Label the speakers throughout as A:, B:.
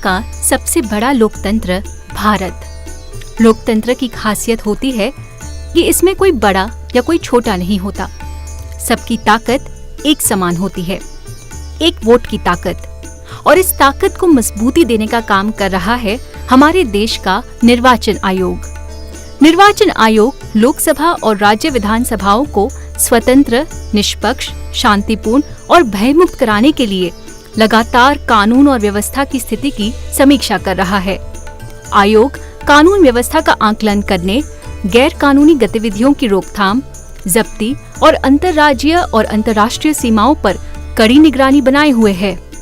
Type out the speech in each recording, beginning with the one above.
A: का सबसे बड़ा लोकतंत्र भारत। लोकतंत्र की खासियत होती है कि इसमें कोई बड़ा या कोई छोटा नहीं होता। सबकी ताकत एक समान होती है, एक वोट की ताकत। और इस ताकत को मजबूती देने का काम कर रहा है हमारे देश का निर्वाचन आयोग। निर्वाचन आयोग लोकसभा और राज्य विधानसभाओं को स्वतंत्र, निष्पक्ष, शांतिपूर्ण और भयमुक्त कराने के लिए लगातार कानून और व्यवस्था की स्थिति की समीक्षा कर रहा है। आयोग कानून व्यवस्था का आकलन करने, गैर कानूनी गतिविधियों की रोकथाम, जब्ती और अंतर्राज्यीय और अंतर्राष्ट्रीय सीमाओं पर कड़ी निगरानी बनाए हुए है।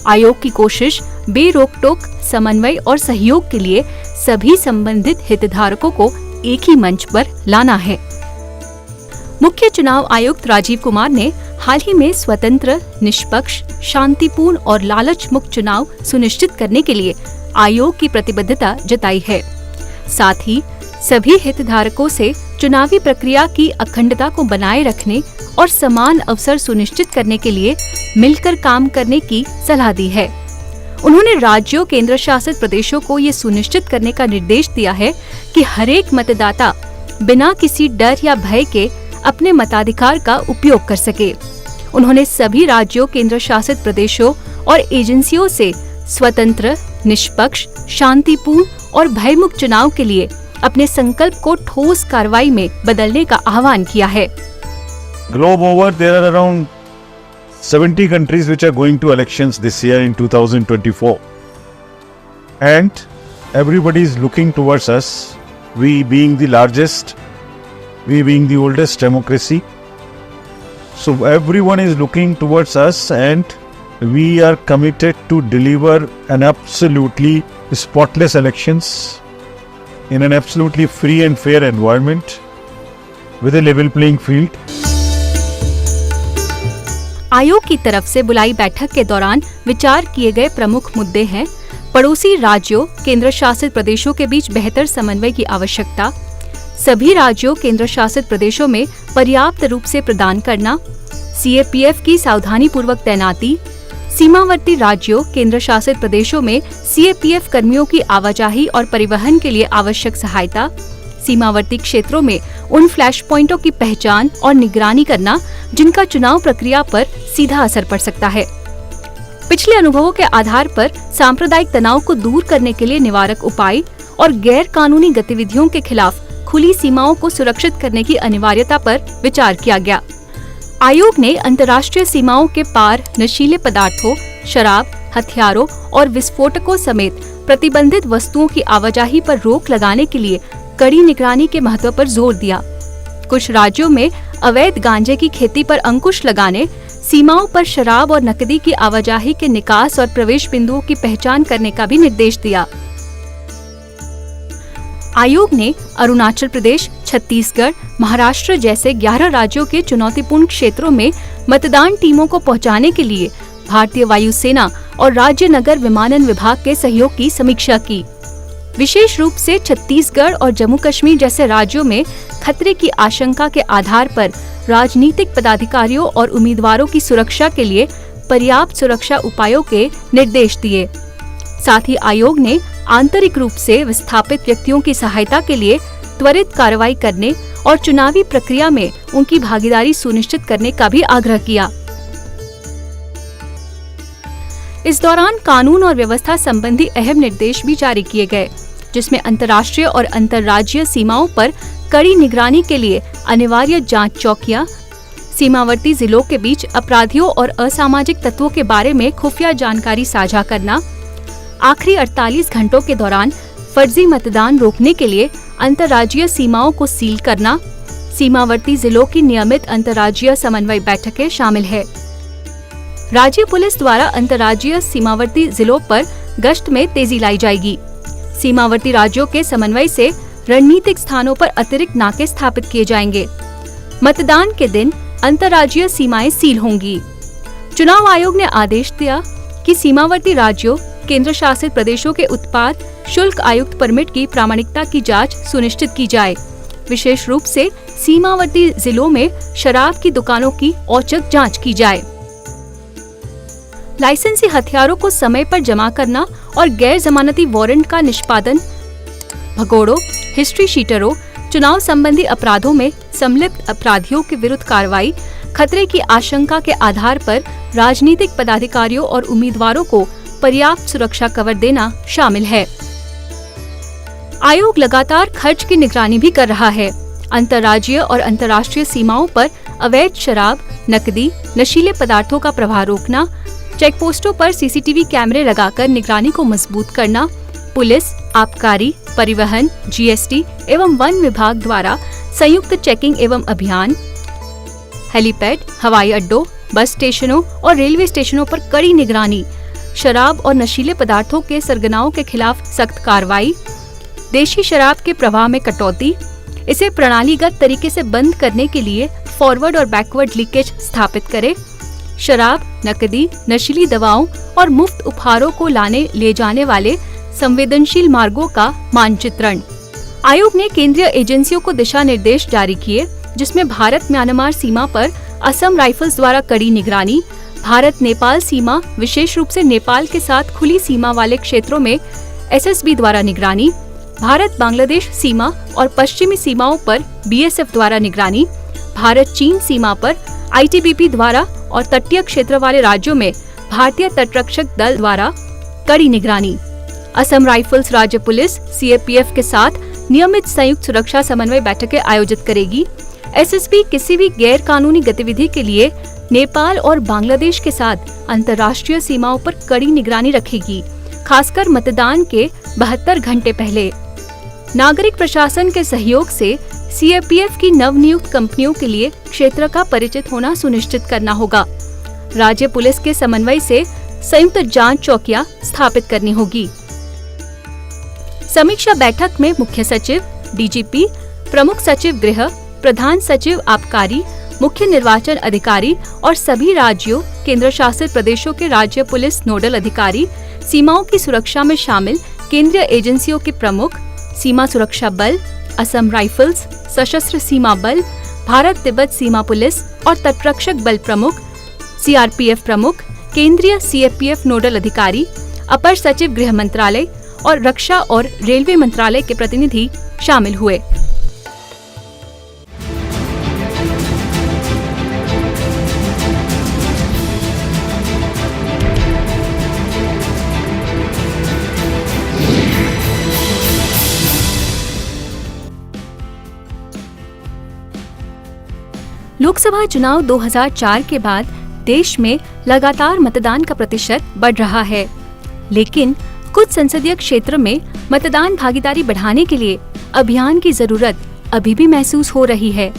A: आयोग की कोशिश बेरोक-टोक, समन्वय और सहयोग के लिए सभी संबंधित हितधारकों को एक ही मंच पर लाना है। मुख्य चुनाव आयुक्त राजीव कुमार ने हाल ही में स्वतंत्र, निष्पक्ष, शांतिपूर्ण और लालच मुक्त चुनाव सुनिश्चित करने के लिए आयोग की प्रतिबद्धता जताई है। साथ ही सभी हितधारकों से चुनावी प्रक्रिया की अखंडता को बनाए रखने और समान अवसर सुनिश्चित करने के लिए मिलकर काम करने की सलाह दी है। उन्होंने राज्यों, केंद्र शासित प्रदेशों को ये सुनिश्चित करने का निर्देश दिया है कि हर एक मतदाता बिना किसी डर या भय के अपने मताधिकार का उपयोग कर सके। उन्होंने सभी राज्यों, केंद्र शासित प्रदेशों और एजेंसियों से स्वतंत्र, निष्पक्ष, शांतिपूर्ण और भयमुक्त चुनाव के लिए अपने संकल्प को ठोस कार्रवाई में बदलने का आह्वान किया है।
B: Globe over, there are around 70 countries which are going to elections this year in 2024, and everybody is looking towards us. We being the largest, we being the oldest democracy, so everyone is looking towards us, and we are committed to deliver an absolutely spotless elections in an absolutely free and fair environment with a level playing field.
A: आयोग की तरफ से बुलाई बैठक के दौरान विचार किए गए प्रमुख मुद्दे हैं पड़ोसी राज्यों, केंद्र शासित प्रदेशों के बीच बेहतर समन्वय की आवश्यकता, सभी राज्यों, केंद्र शासित प्रदेशों में पर्याप्त रूप से प्रदान करना, सीएपीएफ की सावधानी पूर्वक तैनाती, सीमावर्ती राज्यों, केंद्र शासित प्रदेशों में सीएपीएफ कर्मियों की आवाजाही और परिवहन के लिए आवश्यक सहायता, सीमावर्ती क्षेत्रों में उन फ्लैश पॉइंटों की पहचान और निगरानी करना जिनका चुनाव प्रक्रिया पर सीधा असर पड़ सकता है। पिछले अनुभवों के आधार पर सांप्रदायिक तनाव को दूर करने के लिए निवारक उपाय और गैर कानूनी गतिविधियों के खिलाफ खुली सीमाओं को सुरक्षित करने की अनिवार्यता पर विचार किया गया। आयोग ने अंतर्राष्ट्रीय सीमाओं के पार नशीले पदार्थों, शराब, हथियारों और विस्फोटकों समेत प्रतिबंधित वस्तुओं की आवाजाही पर रोक लगाने के लिए कड़ी निगरानी के महत्व पर जोर दिया। कुछ राज्यों में अवैध गांजे की खेती पर अंकुश लगाने, सीमाओं पर शराब और नकदी की आवाजाही के निकास और प्रवेश बिंदुओं की पहचान करने का भी निर्देश दिया। आयोग ने अरुणाचल प्रदेश, छत्तीसगढ़, महाराष्ट्र जैसे 11 राज्यों के चुनौतीपूर्ण क्षेत्रों में मतदान टीमों को पहुंचाने के लिए भारतीय वायुसेना और राज्य नगर विमानन विभाग के सहयोग की समीक्षा की। विशेष रूप से छत्तीसगढ़ और जम्मू कश्मीर जैसे राज्यों में खतरे की आशंका के आधार पर राजनीतिक पदाधिकारियों और उम्मीदवारों की सुरक्षा के लिए पर्याप्त सुरक्षा उपायों के निर्देश दिए। साथ ही आयोग ने आंतरिक रूप से विस्थापित व्यक्तियों की सहायता के लिए त्वरित कार्रवाई करने और चुनावी प्रक्रिया में उनकी भागीदारी सुनिश्चित करने का भी आग्रह किया। इस दौरान कानून और व्यवस्था संबंधी अहम निर्देश भी जारी किए गए, जिसमें अंतर्राष्ट्रीय और अंतर्राज्यीय सीमाओं पर कड़ी निगरानी के लिए अनिवार्य जांच चौकियां, सीमावर्ती जिलों के बीच अपराधियों और असामाजिक तत्वों के बारे में खुफिया जानकारी साझा करना, आखिरी 48 घंटों के दौरान फर्जी मतदान रोकने के लिए अंतर्राज्यीय सीमाओं को सील करना, सीमावर्ती जिलों की नियमित अंतर्राज्यीय समन्वय बैठकें शामिल है। राज्य पुलिस द्वारा अंतर्राज्यीय सीमावर्ती जिलों पर गश्त में तेजी लाई जाएगी। सीमावर्ती राज्यों के समन्वय से रणनीतिक स्थानों पर अतिरिक्त नाके स्थापित किए जाएंगे। मतदान के दिन अंतर्राज्यीय सीमाएं सील होंगी। चुनाव आयोग ने आदेश दिया कि सीमावर्ती राज्यों, केंद्र शासित प्रदेशों के उत्पाद शुल्क आयुक्त परमिट की प्रामाणिकता की जांच सुनिश्चित की जाए। विशेष रूप से सीमावर्ती जिलों में शराब की दुकानों की औचक जांच की जाए। लाइसेंसी हथियारों को समय पर जमा करना और गैर जमानती वारंट का निष्पादन, भगोड़ों, हिस्ट्री शीटरों, चुनाव संबंधी अपराधों में संलिप्त अपराधियों के विरुद्ध कार्रवाई, खतरे की आशंका के आधार पर राजनीतिक पदाधिकारियों और उम्मीदवारों को पर्याप्त सुरक्षा कवर देना शामिल है। आयोग लगातार खर्च की निगरानी भी कर रहा है। अंतर्राज्यीय और अंतर्राष्ट्रीय सीमाओं पर अवैध शराब, नकदी, नशीले पदार्थों का प्रवाह रोकना, चेकपोस्टों पर सीसीटीवी कैमरे लगाकर निगरानी को मजबूत करना, पुलिस, आबकारी, परिवहन, जीएसटी एवं वन विभाग द्वारा संयुक्त चेकिंग एवं अभियान, हेलीपैड, हवाई अड्डों, बस स्टेशनों और रेलवे स्टेशनों पर कड़ी निगरानी, शराब और नशीले पदार्थों के सरगनाओं के खिलाफ सख्त कार्रवाई, देशी शराब के प्रवाह में कटौती, इसे प्रणालीगत तरीके से बंद करने के लिए फॉरवर्ड और बैकवर्ड लीकेज स्थापित करे, शराब, नकदी, नशीली दवाओं और मुफ्त उपहारों को ले जाने वाले संवेदनशील मार्गों का मानचित्रण। आयोग ने केंद्रीय एजेंसियों को दिशा निर्देश जारी किए, जिसमें भारत म्यांमार सीमा पर असम राइफल्स द्वारा कड़ी निगरानी, भारत नेपाल सीमा विशेष रूप से नेपाल के साथ खुली सीमा वाले क्षेत्रों में एसएसबी द्वारा निगरानी, भारत बांग्लादेश सीमा और पश्चिमी सीमाओं पर बीएसएफ द्वारा निगरानी, भारत चीन सीमा पर आईटीबीपी द्वारा और तटीय क्षेत्र वाले राज्यों में भारतीय तटरक्षक दल द्वारा कड़ी निगरानी। असम राइफल्स राज्य पुलिस सीएपीएफ के साथ नियमित संयुक्त सुरक्षा समन्वय बैठकें आयोजित करेगी। एसएसबी किसी भी गैर कानूनी गतिविधि के लिए नेपाल और बांग्लादेश के साथ अंतर्राष्ट्रीय सीमाओं पर कड़ी निगरानी रखेगी, खासकर मतदान के 72 घंटे पहले। नागरिक प्रशासन के सहयोग से सीएपीएफ की नवनियुक्त कंपनियों के लिए क्षेत्र का परिचित होना सुनिश्चित करना होगा। राज्य पुलिस के समन्वय से संयुक्त जांच चौकियां स्थापित करनी होगी। समीक्षा बैठक में मुख्य सचिव, डीजीपी, प्रमुख सचिव गृह, प्रधान सचिव आबकारी, मुख्य निर्वाचन अधिकारी और सभी राज्यों, केंद्र शासित प्रदेशों के राज्य पुलिस नोडल अधिकारी, सीमाओं की सुरक्षा में शामिल केंद्रीय एजेंसियों के प्रमुख, सीमा सुरक्षा बल, असम राइफल्स, सशस्त्र सीमा बल, भारत तिब्बत सीमा पुलिस और तटरक्षक बल प्रमुख, सीआरपीएफ प्रमुख, केंद्रीय सीएपीएफ नोडल अधिकारी, अपर सचिव गृह मंत्रालय और रक्षा और रेलवे मंत्रालय के प्रतिनिधि शामिल हुए। लोकसभा चुनाव 2004 के बाद देश में लगातार मतदान का प्रतिशत बढ़ रहा है, लेकिन कुछ संसदीय क्षेत्र में मतदान भागीदारी बढ़ाने के लिए अभियान की जरूरत अभी भी महसूस हो रही है।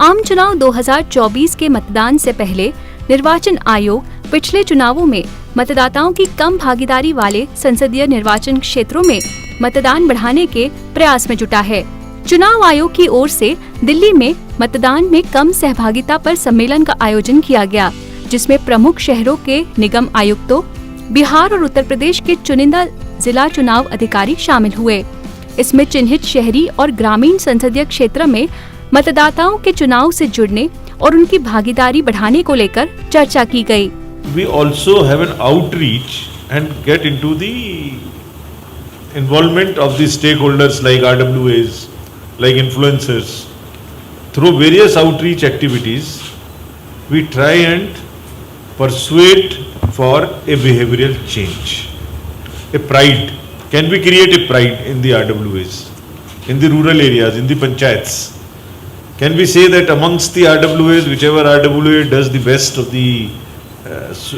A: आम चुनाव 2024 के मतदान से पहले निर्वाचन आयोग पिछले चुनावों में मतदाताओं की कम भागीदारी वाले संसदीय निर्वाचन क्षेत्रों में मतदान बढ़ाने के प्रयास में जुटा है। चुनाव आयोग की ओर से दिल्ली में मतदान में कम सहभागिता पर सम्मेलन का आयोजन किया गया, जिसमें प्रमुख शहरों के निगम आयुक्तों, बिहार और उत्तर प्रदेश के चुनिंदा जिला चुनाव अधिकारी शामिल हुए। इसमें चिन्हित शहरी और ग्रामीण संसदीय क्षेत्र में मतदाताओं के चुनाव से जुड़ने और उनकी भागीदारी बढ़ाने को लेकर चर्चा की गई।
C: We also have an outreach and get into the involvement of the stakeholders like RWAs, like influencers. Through various outreach activities, we try and persuade for a behavioral change, a pride. Can we create a pride in the RWAs, in the rural areas, in the panchayats? Can we say that amongst the RWAs, whichever RWA does the best of the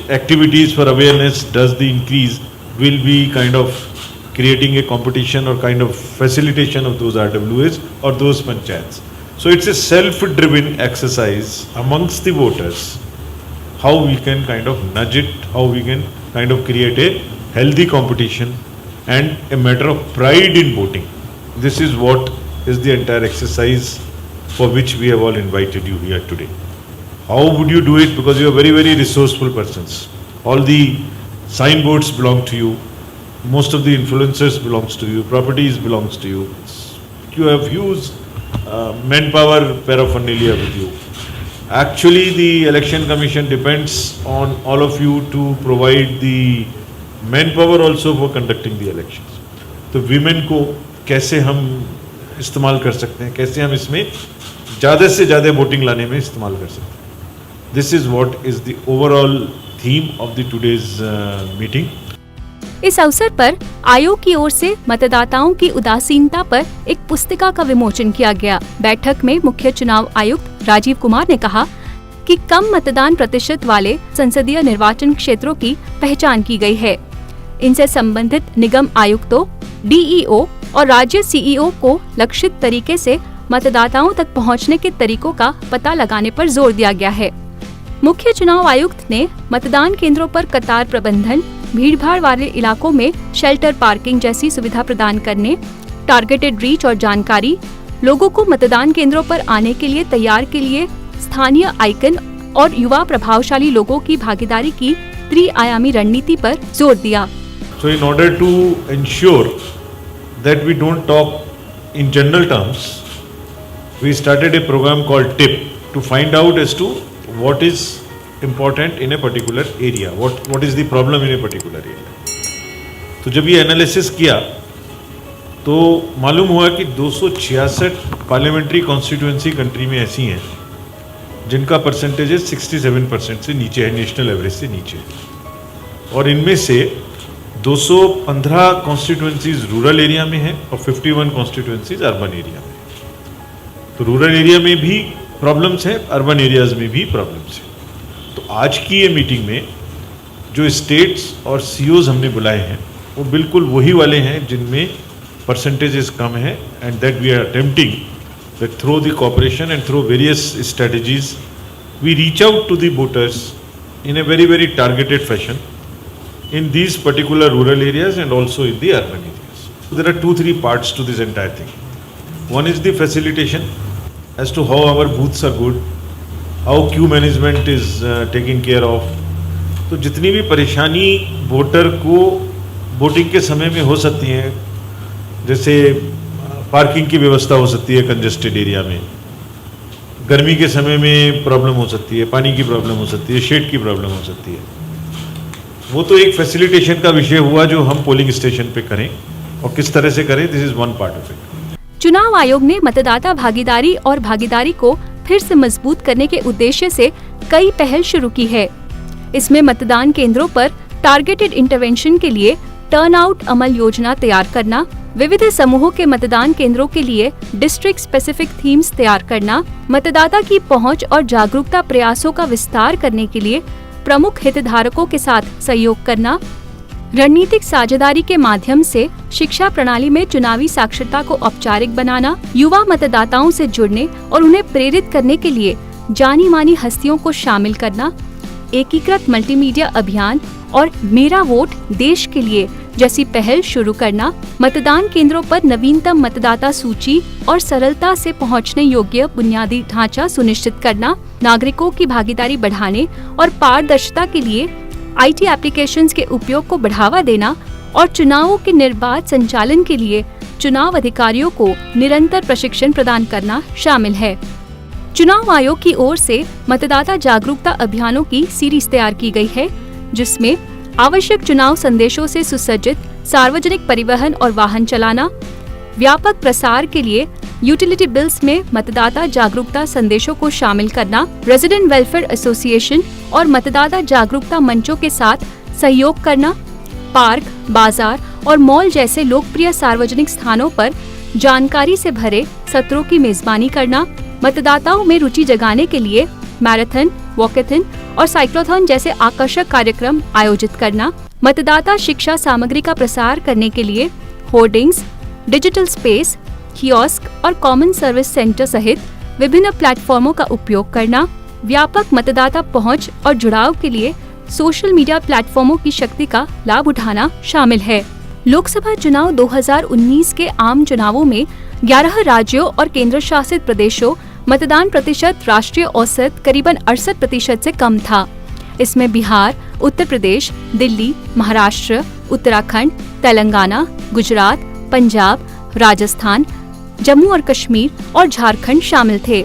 C: activities for awareness, does the increase, will be kind of creating a competition or kind of facilitation of those RWAs or those panchayats. So it's a self-driven exercise amongst the voters, how we can kind of nudge it, how we can kind of create a healthy competition and a matter of pride in voting. This is what is the entire exercise for which we have all invited you here today. How would you do it? Because you are very, very resourceful persons. All the signboards belong to you. Most of the influencers belongs to you. Properties belongs to you. You have huge manpower paraphernalia with you. Actually, the Election Commission depends on all of you to provide the manpower also for conducting the elections. तो women को कैसे हम इस्तेमाल कर सकते हैं, कैसे हम इसमें ज़्यादा से ज़्यादा वोटिंग लाने में इस्तेमाल कर सकते हैं. This is what is the overall theme of the today's meeting.
A: इस अवसर पर आयोग की ओर से मतदाताओं की उदासीनता पर एक पुस्तिका का विमोचन किया गया. बैठक में मुख्य चुनाव आयुक्त राजीव कुमार ने कहा कि कम मतदान प्रतिशत वाले संसदीय निर्वाचन क्षेत्रों की पहचान की गई है. इनसे संबंधित निगम आयुक्तों, डीईओ और राज्य सीईओ को लक्षित तरीके से मतदाताओं तक पहुंचने के तरीकों का पता लगाने पर जोर दिया गया है. मुख्य चुनाव आयुक्त ने मतदान केंद्रों पर कतार प्रबंधन, भीड़भाड़ वाले इलाकों में शेल्टर पार्किंग जैसी सुविधा प्रदान करने, टारगेटेड रीच और जानकारी, लोगों को मतदान केंद्रों पर आने के लिए तैयार के लिए स्थानीय आइकन और युवा प्रभावशाली लोगों की भागीदारी की त्रिआयामी रणनीति पर जोर दिया.
C: So in order to ensure that we don't talk in general terms, we started a program called TIP to find out as to what is important in a particular area, what is the problem in a particular area. तो जब ये analysis किया तो मालूम हुआ कि 266 parliamentary constituency country में ऐसी हैं जिनका परसेंटेज 67% से नीचे है, नेशनल एवरेज से नीचे. और इनमें से 215 कॉन्स्टिट्यूएंसीज रूरल एरिया में है और 51 कॉन्स्टिट्यूएंसीज अर्बन एरिया में. तो रूरल एरिया में भी प्रॉब्लम्स हैं, अर्बन एरियाज में भी प्रॉब्लम्स हैं. तो आज की ये मीटिंग में जो स्टेट्स और सीओज हमने बुलाए हैं वो बिल्कुल वही वाले हैं जिनमें परसेंटेजेस कम है, and that we are attempting that through the cooperation and through various strategies we reach out to the voters in a very targeted fashion in these particular rural areas and also in the urban areas. So there are 2-3 parts to this entire thing. One is the facilitation as to how our booths are good, how queue management is taken care of. तो जितनी भी परेशानी voter को voting के समय में हो सकती हैं, जैसे पार्किंग की व्यवस्था हो सकती है कंजेस्टेड एरिया में, गर्मी के समय में प्रॉब्लम हो सकती है, पानी की प्रॉब्लम हो सकती है, शेड की प्रॉब्लम हो सकती है, वो तो एक फैसिलिटेशन का विषय हुआ जो हम पोलिंग स्टेशन पे करें और किस तरह से करें. This is one part of it.
A: चुनाव आयोग ने मतदाता भागीदारी और भागीदारी को फिर से मजबूत करने के उद्देश्य से कई पहल शुरू की है. इसमें मतदान केंद्रों पर टारगेटेड इंटरवेंशन के लिए टर्नआउट अमल योजना तैयार करना, विविध समूहों के मतदान केंद्रों के लिए डिस्ट्रिक्ट स्पेसिफिक थीम्स तैयार करना, मतदाता की पहुंच और जागरूकता प्रयासों का विस्तार करने के लिए प्रमुख हितधारकों के साथ सहयोग करना, रणनीतिक साझेदारी के माध्यम से शिक्षा प्रणाली में चुनावी साक्षरता को औपचारिक बनाना, युवा मतदाताओं से जुड़ने और उन्हें प्रेरित करने के लिए जानी मानी हस्तियों को शामिल करना, एकीकृत मल्टीमीडिया अभियान और मेरा वोट देश के लिए जैसी पहल शुरू करना, मतदान केंद्रों पर नवीनतम मतदाता सूची और सरलता से पहुंचने योग्य बुनियादी ढांचा सुनिश्चित करना, नागरिकों की भागीदारी बढ़ाने और पारदर्शिता के लिए आईटी एप्लीकेशंस के उपयोग को बढ़ावा देना और चुनावों के निर्बाध संचालन के लिए चुनाव अधिकारियों को निरंतर प्रशिक्षण प्रदान करना शामिल है. चुनाव आयोग की ओर से मतदाता जागरूकता अभियानों की सीरीज तैयार की गई है, जिसमें आवश्यक चुनाव संदेशों से सुसज्जित सार्वजनिक परिवहन और वाहन चलाना, व्यापक प्रसार के लिए यूटिलिटी बिल्स में मतदाता जागरूकता संदेशों को शामिल करना, रेजिडेंट वेलफेयर एसोसिएशन और मतदाता जागरूकता मंचों के साथ सहयोग करना, पार्क, बाजार और मॉल जैसे लोकप्रिय सार्वजनिक स्थानों पर जानकारी से भरे सत्रों की मेजबानी करना, मतदाताओं में रुचि जगाने के लिए मैराथन, वॉकेथन और साइक्लोथॉन जैसे आकर्षक कार्यक्रम आयोजित करना, मतदाता शिक्षा सामग्री का प्रसार करने के लिए होर्डिंग्स, डिजिटल स्पेस, कियोस्क और कॉमन सर्विस सेंटर सहित विभिन्न प्लेटफॉर्मों का उपयोग करना, व्यापक मतदाता पहुंच और जुड़ाव के लिए सोशल मीडिया प्लेटफॉर्मों की शक्ति का लाभ उठाना शामिल है. लोकसभा चुनाव 2019 के आम चुनावों में 11 राज्यों और केंद्र शासित प्रदेशों मतदान प्रतिशत राष्ट्रीय औसत करीबन 68% से कम था. इसमें बिहार, उत्तर प्रदेश, दिल्ली, महाराष्ट्र, उत्तराखंड, तेलंगाना, गुजरात, पंजाब, राजस्थान, जम्मू और कश्मीर और झारखंड शामिल थे.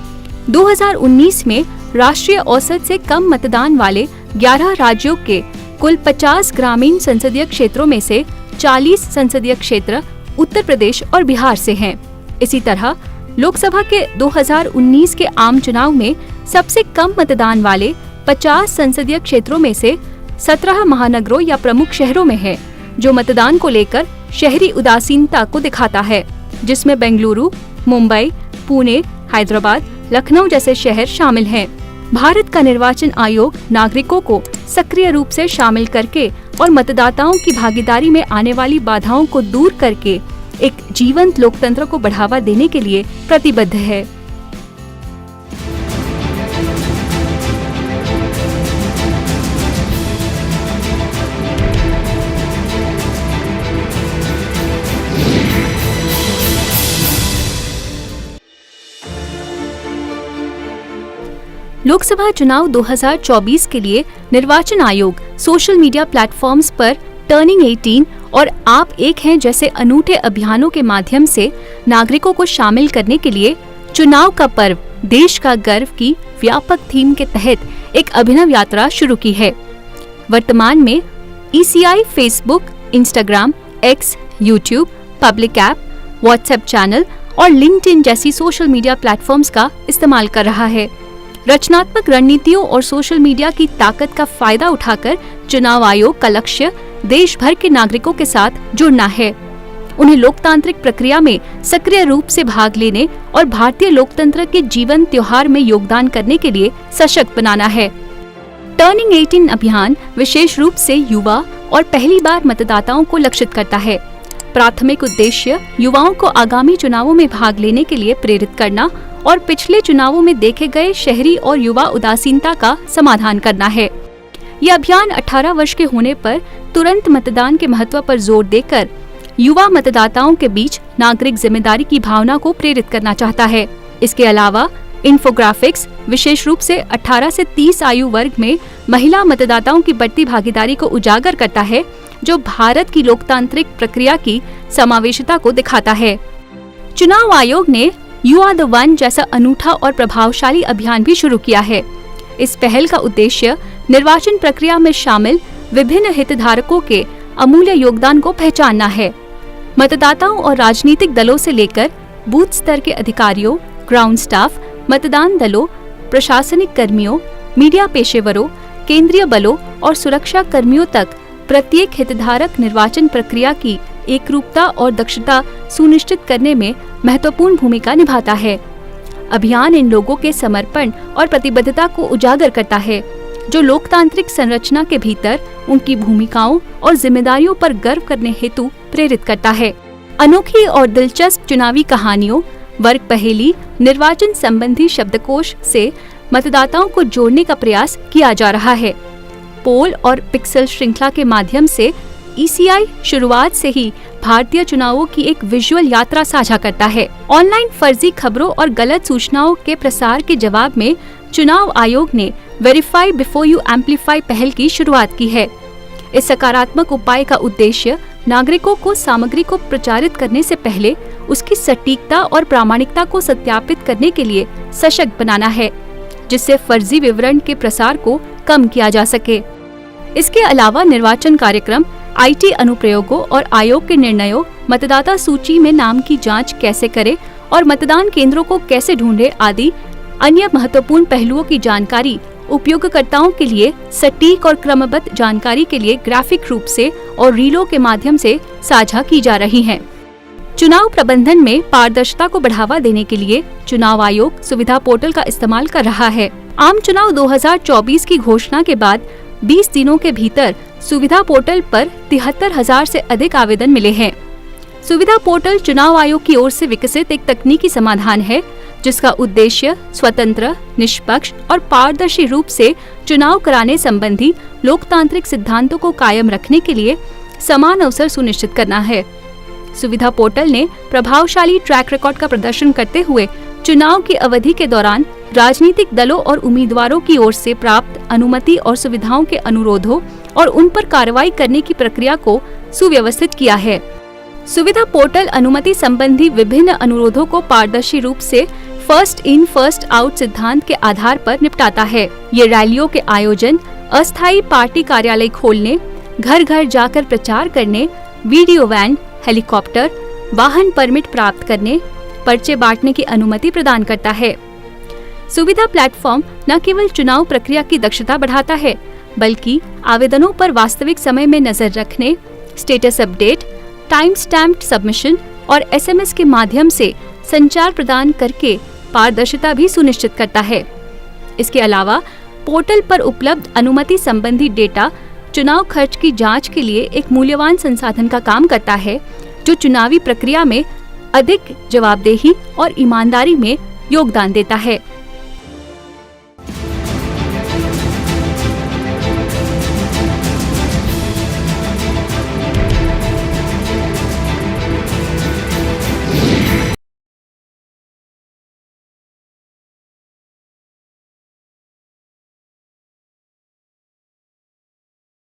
A: 2019 में राष्ट्रीय औसत से कम मतदान वाले 11 राज्यों के कुल 50 ग्रामीण संसदीय क्षेत्रों में से 40 संसदीय क्षेत्र उत्तर प्रदेश और बिहार से हैं। इसी तरह लोकसभा के 2019 के आम चुनाव में सबसे कम मतदान वाले 50 संसदीय क्षेत्रों में से 17 महानगरों या प्रमुख शहरों में है, जो मतदान को लेकर शहरी उदासीनता को दिखाता है, जिसमें बेंगलुरु, मुंबई, पुणे, हैदराबाद, लखनऊ जैसे शहर शामिल हैं। भारत का निर्वाचन आयोग नागरिकों को सक्रिय रूप से शामिल करके और मतदाताओं की भागीदारी में आने वाली बाधाओं को दूर करके एक जीवंत लोकतंत्र को बढ़ावा देने के लिए प्रतिबद्ध है। लोकसभा चुनाव 2024 के लिए निर्वाचन आयोग सोशल मीडिया प्लेटफॉर्म्स पर टर्निंग 18 और आप एक हैं जैसे अनूठे अभियानों के माध्यम से नागरिकों को शामिल करने के लिए चुनाव का पर्व देश का गर्व की व्यापक थीम के तहत एक अभिनव यात्रा शुरू की है। वर्तमान में ECI Facebook, Instagram, x, YouTube, public app, WhatsApp channel और लिंक्डइन जैसी सोशल मीडिया प्लेटफॉर्म्स का इस्तेमाल कर रहा है। रचनात्मक रणनीतियों और सोशल मीडिया की ताकत का फायदा उठाकर चुनाव आयोग का लक्ष्य देश भर के नागरिकों के साथ जुड़ना है, उन्हें लोकतांत्रिक प्रक्रिया में सक्रिय रूप से भाग लेने और भारतीय लोकतंत्र के जीवन त्योहार में योगदान करने के लिए सशक्त बनाना है। टर्निंग 18 अभियान विशेष रूप से युवा और पहली बार मतदाताओं को लक्षित करता है। प्राथमिक उद्देश्य युवाओं को आगामी चुनावों में भाग लेने के लिए प्रेरित करना और पिछले चुनावों में देखे गए शहरी और युवा उदासीनता का समाधान करना है। यह अभियान 18 वर्ष के होने पर तुरंत मतदान के महत्व पर जोर देकर युवा मतदाताओं के बीच नागरिक जिम्मेदारी की भावना को प्रेरित करना चाहता है। इसके अलावा इन्फोग्राफिक्स विशेष रूप से 18 से 30 आयु वर्ग में महिला मतदाताओं की बढ़ती भागीदारी को उजागर करता है, जो भारत की लोकतांत्रिक प्रक्रिया की समावेशिता को दिखाता है। चुनाव आयोग ने यू आर द वन जैसा अनूठा और प्रभावशाली अभियान भी शुरू किया है। इस पहल का उद्देश्य निर्वाचन प्रक्रिया में शामिल विभिन्न हितधारकों के अमूल्य योगदान को पहचानना है। मतदाताओं और राजनीतिक दलों से लेकर बूथ स्तर के अधिकारियों, ग्राउंड स्टाफ, मतदान दलों, प्रशासनिक कर्मियों, मीडिया पेशेवरों, केंद्रीय बलों और सुरक्षा कर्मियों तक प्रत्येक हितधारक निर्वाचन प्रक्रिया की एकरूपता और दक्षता सुनिश्चित करने में महत्वपूर्ण भूमिका निभाता है। अभियान इन लोगों के समर्पण और प्रतिबद्धता को उजागर करता है, जो लोकतांत्रिक संरचना के भीतर उनकी भूमिकाओं और जिम्मेदारियों पर गर्व करने हेतु प्रेरित करता है। अनोखी और दिलचस्प चुनावी कहानियों, वर्ग पहेली, निर्वाचन संबंधी शब्दकोश से मतदाताओं को जोड़ने का प्रयास किया जा रहा है। पोल और पिक्सल श्रृंखला के माध्यम से ECI शुरुआत से ही भारतीय चुनावों की एक विजुअल यात्रा साझा करता है। ऑनलाइन फर्जी खबरों और गलत सूचनाओं के प्रसार के जवाब में चुनाव आयोग ने वेरीफाई बिफोर यू एम्पलीफाई पहल की शुरुआत की है। इस सकारात्मक उपाय का उद्देश्य नागरिकों को सामग्री को प्रचारित करने से पहले उसकी सटीकता और प्रामाणिकता को सत्यापित करने के लिए सशक्त बनाना है, जिससे फर्जी विवरण के प्रसार को कम किया जा सके। इसके अलावा निर्वाचन कार्यक्रम, IT अनुप्रयोगों और आयोग के निर्णयों, मतदाता सूची में नाम की जांच कैसे करें और मतदान केंद्रों को कैसे ढूंढें आदि अन्य महत्वपूर्ण पहलुओं की जानकारी उपयोगकर्ताओं के लिए सटीक और क्रमबद्ध जानकारी के लिए ग्राफिक रूप से और रीलों के माध्यम से साझा की जा रही हैं। चुनाव प्रबंधन में पारदर्शिता को बढ़ावा देने के लिए चुनाव आयोग सुविधा पोर्टल का इस्तेमाल कर रहा है। आम चुनाव 2024 की घोषणा के बाद 20 दिनों के भीतर सुविधा पोर्टल पर 73,000 से अधिक आवेदन मिले हैं। सुविधा पोर्टल चुनाव आयोग की ओर से विकसित एक तकनीकी समाधान है, जिसका उद्देश्य स्वतंत्र, निष्पक्ष और पारदर्शी रूप से चुनाव कराने संबंधी लोकतांत्रिक सिद्धांतों को कायम रखने के लिए समान अवसर सुनिश्चित करना है। सुविधा पोर्टल ने प्रभावशाली ट्रैक रिकॉर्ड का प्रदर्शन करते हुए चुनाव की अवधि के दौरान राजनीतिक दलों और उम्मीदवारों की ओर से प्राप्त अनुमति और सुविधाओं के अनुरोधों और उन पर कार्रवाई करने की प्रक्रिया को सुव्यवस्थित किया है। सुविधा पोर्टल अनुमति संबंधी विभिन्न अनुरोधों को पारदर्शी रूप से फर्स्ट इन फर्स्ट आउट सिद्धांत के आधार पर निपटाता है। ये रैलियों के आयोजन, अस्थायी पार्टी कार्यालय खोलने, घर घर जाकर प्रचार करने, वीडियो वैन, हेलीकॉप्टर, वाहन परमिट प्राप्त करने, पर्चे बांटने की अनुमति प्रदान करता है। सुविधा प्लेटफॉर्म न केवल चुनाव प्रक्रिया की दक्षता बढ़ाता है, बल्कि आवेदनों पर वास्तविक समय में नजर रखने, status update, time stamped submission और SMS के माध्यम से संचार प्रदान करके पारदर्शिता भी सुनिश्चित करता है। इसके अलावा पोर्टल पर उपलब्ध अनुमति संबंधी डेटा चुनाव खर्च की जांच के लिए एक मूल्यवान संसाधन का काम करता है, जो चुनावी प्रक्रिया में अधिक जवाबदेही और ईमानदारी में योगदान देता है।